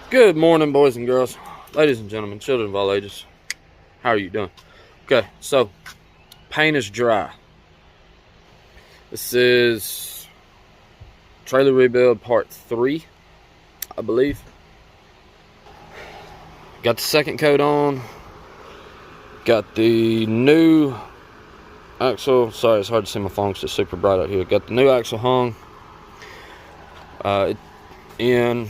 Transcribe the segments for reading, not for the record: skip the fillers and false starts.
Good morning, boys and girls, ladies and gentlemen, children of all ages. How are you doing? Okay, so paint is dry. This is trailer rebuild part 3, I believe. Got the second coat on. Got the new axle. Sorry, it's hard to see my phone because it's super bright out here. Got the new axle hung. In.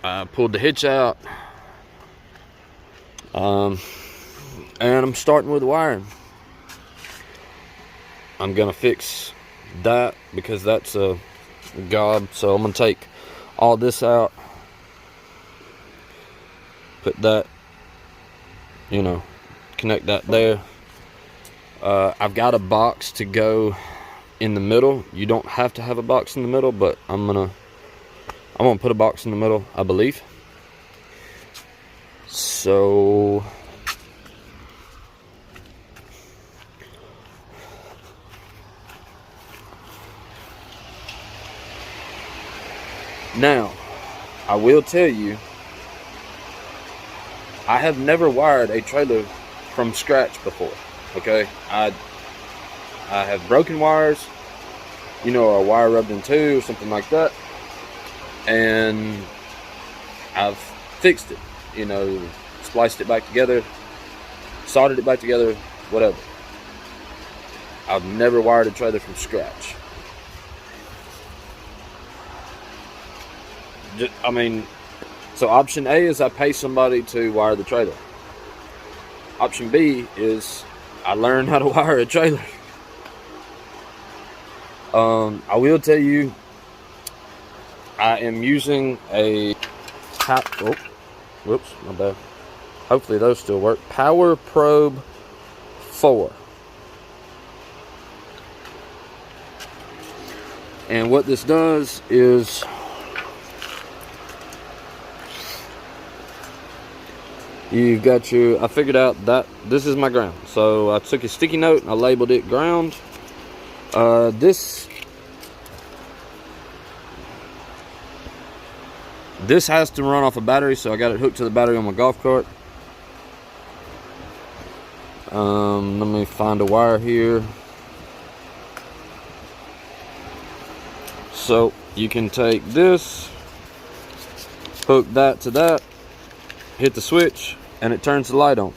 I pulled the hitch out. And I'm starting with the wiring. I'm gonna fix that because that's a gob. So I'm gonna take all this out, put that, connect that there. I've got a box to go in the middle. You don't have to have a box in the middle, but I'm gonna put a box in the middle, I believe. So now, I will tell you, I have never wired a trailer from scratch before. Okay, I have broken wires, or a wire rubbed in two or something like that, and I've fixed it, spliced it back together, soldered it back together, whatever. I've never wired a trailer from scratch. So option A is I pay somebody to wire the trailer. Option B is I learn how to wire a trailer. I will tell you, I am using a whoops, my bad. Hopefully those still work. Power Probe 4. And what this does is you've got I figured out that this is my ground. So I took a sticky note and I labeled it ground. This has to run off a battery, so I got it hooked to the battery on my golf cart. Let me find a wire here. So you can take this, hook that to that, hit the switch, and it turns the light on.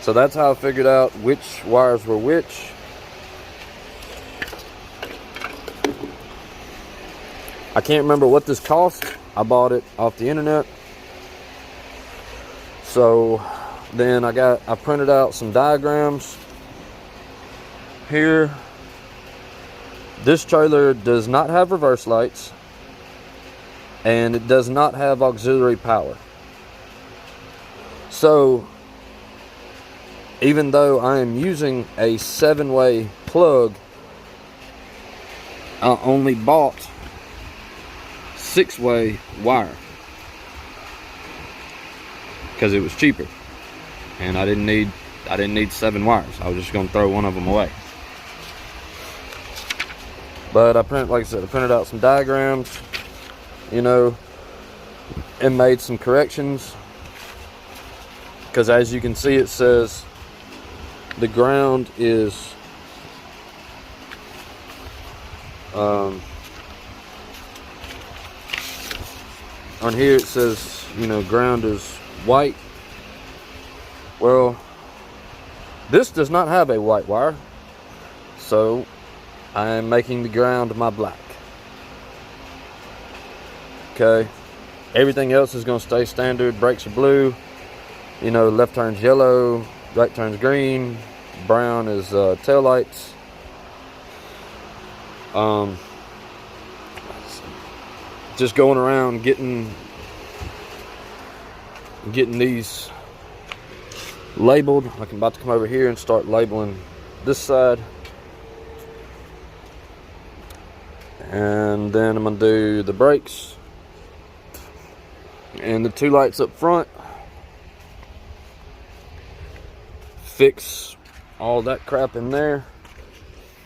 So that's how I figured out which wires were which. I can't remember what this cost. I bought it off the internet. So then I printed out some diagrams here. This trailer does not have reverse lights, and it does not have auxiliary power. So even though I am using a 7-way plug, I only bought 6-way wire because it was cheaper, and I didn't need 7 wires. I was just gonna throw one of them away. But I printed out some diagrams, and made some corrections, because as you can see, it says the ground is on here it says, ground is white. Well, this does not have a white wire, so I am making the ground my black. Okay, everything else is going to stay standard. Brakes are blue, left turns yellow, right turns green, brown is tail lights. Just going around getting these labeled. I'm about to come over here and start labeling this side, and then I'm gonna do the brakes and the 2 lights up front. Fix all that crap in there.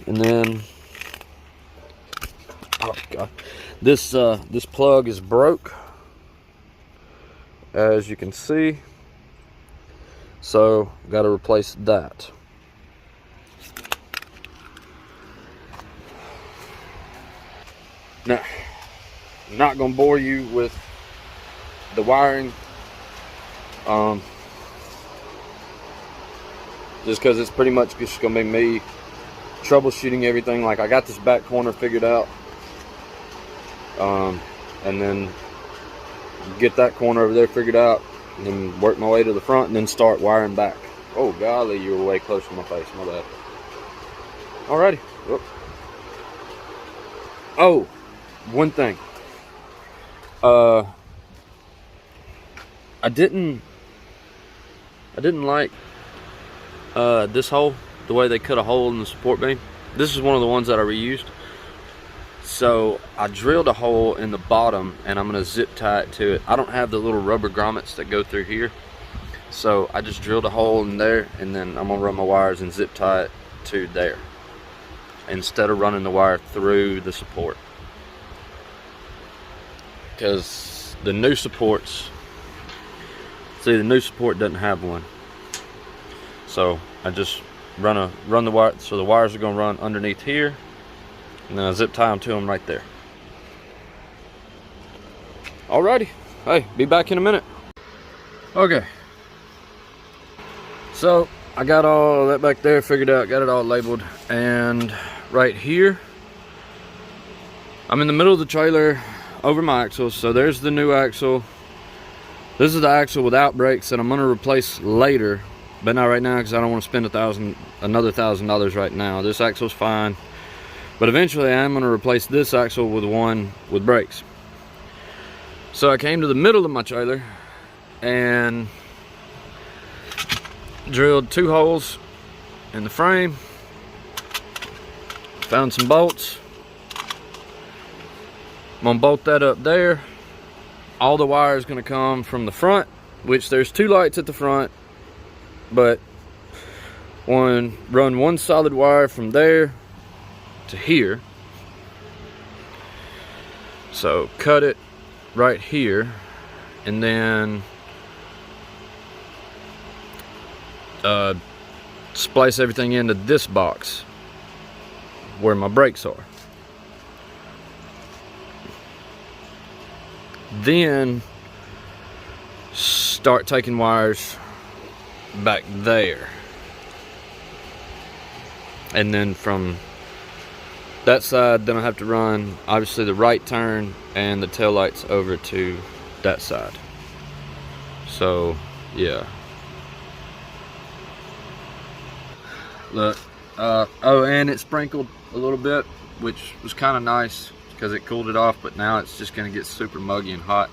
And then, oh God, this plug is broke, as you can see. So got to replace that. Now, I'm not gonna bore you with the wiring, just because it's pretty much just gonna be me troubleshooting everything. Like, I got this back corner figured out, and then get that corner over there figured out, and then work my way to the front, and then start wiring back. Oh golly, you were way close to my face, my bad. Alrighty. Whoop. Oh, one thing. I didn't like this hole, the way they cut a hole in the support beam. This is one of the ones that I reused. So I drilled a hole in the bottom, and I'm gonna zip tie it to it. I don't have the little rubber grommets that go through here, so I just drilled a hole in there, and then I'm gonna run my wires and zip tie it to there, instead of running the wire through the support. Because the new supports, see, the new support doesn't have one. So I just run the wire, so the wires are gonna run underneath here, and then I zip tie them to them right there. Alrighty, hey, be back in a minute. Okay, so I got all that back there figured out, got it all labeled, and right here, I'm in the middle of the trailer over my axles. So there's the new axle. This is the axle without brakes that I'm gonna replace later, but not right now, because I don't want to spend another $1,000 right now. This axle's fine, but eventually I am gonna replace this axle with one with brakes. So I came to the middle of my trailer and drilled 2 holes in the frame, found some bolts. I'm gonna bolt that up there. All the wire is gonna come from the front, which there's 2 lights at the front, but run one solid wire from there to here. So cut it right here, and then splice everything into this box where my brakes are. Then start taking wires back there, and then from that side, then I have to run obviously the right turn and the tail lights over to that side. So yeah, look, oh, and it sprinkled a little bit, which was kind of nice because it cooled it off, but now it's just gonna get super muggy and hot.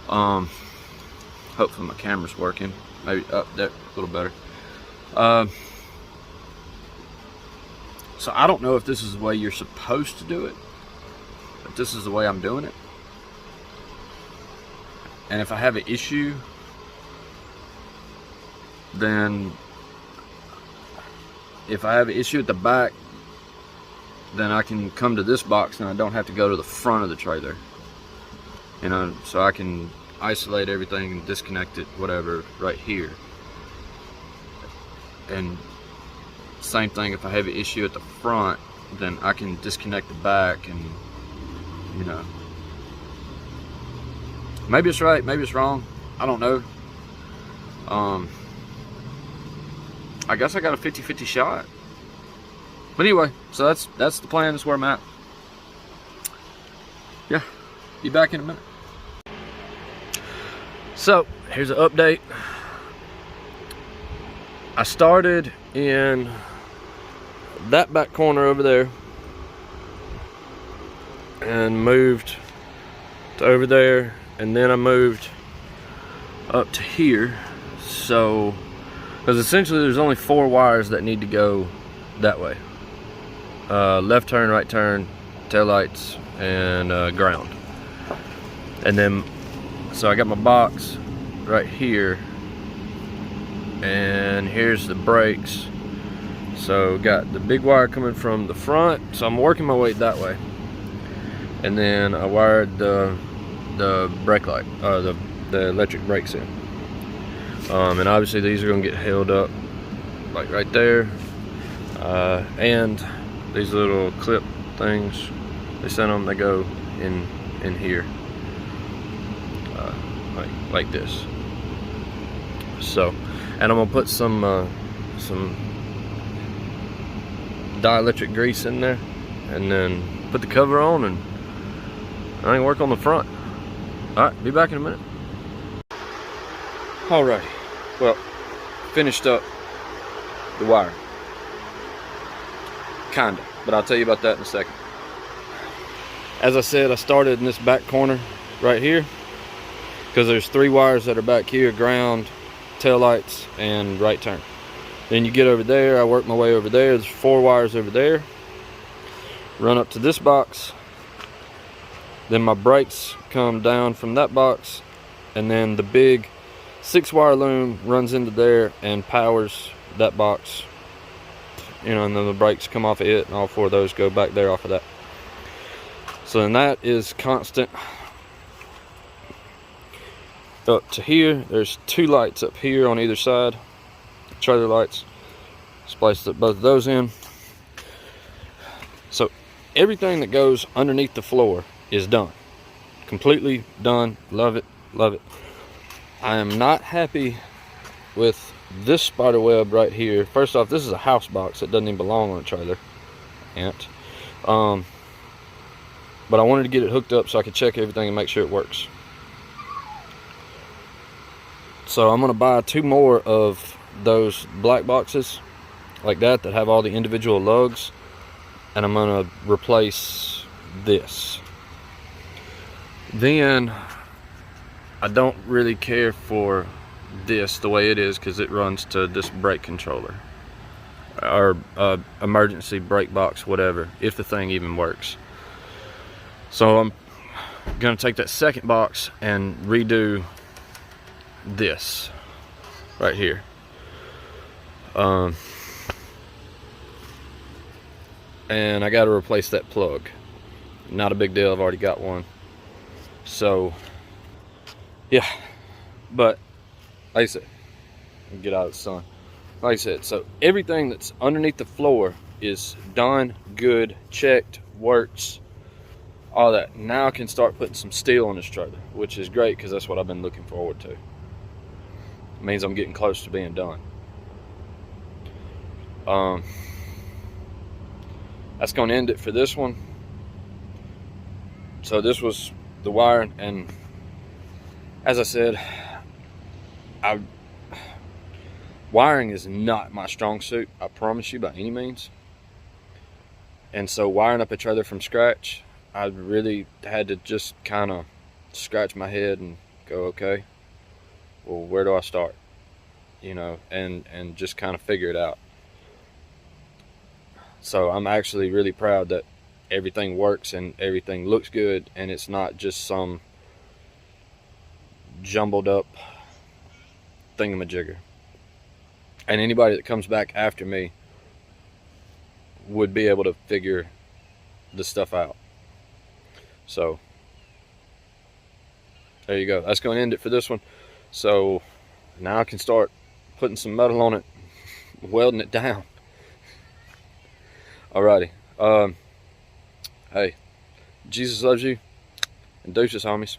Hopefully my camera's working. Maybe up there a little better. So I don't know if this is the way you're supposed to do it, but this is the way I'm doing it. And if I have an issue, then if I have an issue at the back, then I can come to this box and I don't have to go to the front of the trailer. You know, so I can isolate everything and disconnect it, whatever, right here. And same thing, if I have an issue at the front, then I can disconnect the back, and you know, maybe it's right, maybe it's wrong, I don't know. I guess I got a 50-50 shot. But anyway, so that's the plan. That's where I'm at. Yeah, be back in a minute. So here's an update. I started in that back corner over there and moved to over there, and then I moved up to here. So, because essentially there's only 4 wires that need to go that way. Left turn, right turn, tail lights, and ground. And then, so I got my box right here, and here's the brakes. So got the big wire coming from the front, so I'm working my way that way. And then I wired the brake light, the electric brakes in. And obviously these are gonna get held up like right there. And these little clip things, they sent them, they go in here, like this. So, and I'm gonna put some dielectric grease in there, and then put the cover on, and I can work on the front. All right, be back in a minute. Alrighty, well, finished up the wiring, kinda, but I'll tell you about that in a second. As I said, I started in this back corner right here, because there's 3 wires that are back here: ground, tail lights, and right turn. Then you get over there, I work my way over there, there's 4 wires over there, run up to this box, then my brakes come down from that box, and then the big 6-wire loom runs into there and powers that box, you know, and then the brakes come off of it, and all 4 of those go back there off of that. So then that is constant. Up to here, there's 2 lights up here on either side, trailer lights. Spliced up both of those in. So everything that goes underneath the floor is done, completely done. Love it, love it. I am not happy with this spider web right here. First off, this is a house box that doesn't even belong on a trailer. But I wanted to get it hooked up so I could check everything and make sure it works. So I'm gonna buy 2 more of those black boxes like that have all the individual lugs, and I'm gonna replace this. Then I don't really care for this the way it is, because it runs to this brake controller, or emergency brake box, whatever, if the thing even works. So I'm gonna take that second box and redo this right here. And I got to replace that plug. Not a big deal, I've already got one. So yeah, but like I said, get out of the sun. Like I said, so everything that's underneath the floor is done, good, checked, works, all that. Now I can start putting some steel on this trailer, which is great, because that's what I've been looking forward to. It means I'm getting close to being done. That's going to end it for this one. So this was the wiring, and as I said, wiring is not my strong suit, I promise you, by any means. And so wiring up a trailer from scratch, I really had to just kind of scratch my head and go, okay, well, where do I start? You know, and just kind of figure it out. So I'm actually really proud that everything works and everything looks good, and it's not just some jumbled up thingamajigger. And anybody that comes back after me would be able to figure the stuff out. So there you go. That's going to end it for this one. So now I can start putting some metal on it, welding it down. Alrighty. Hey, Jesus loves you, and deuces, homies.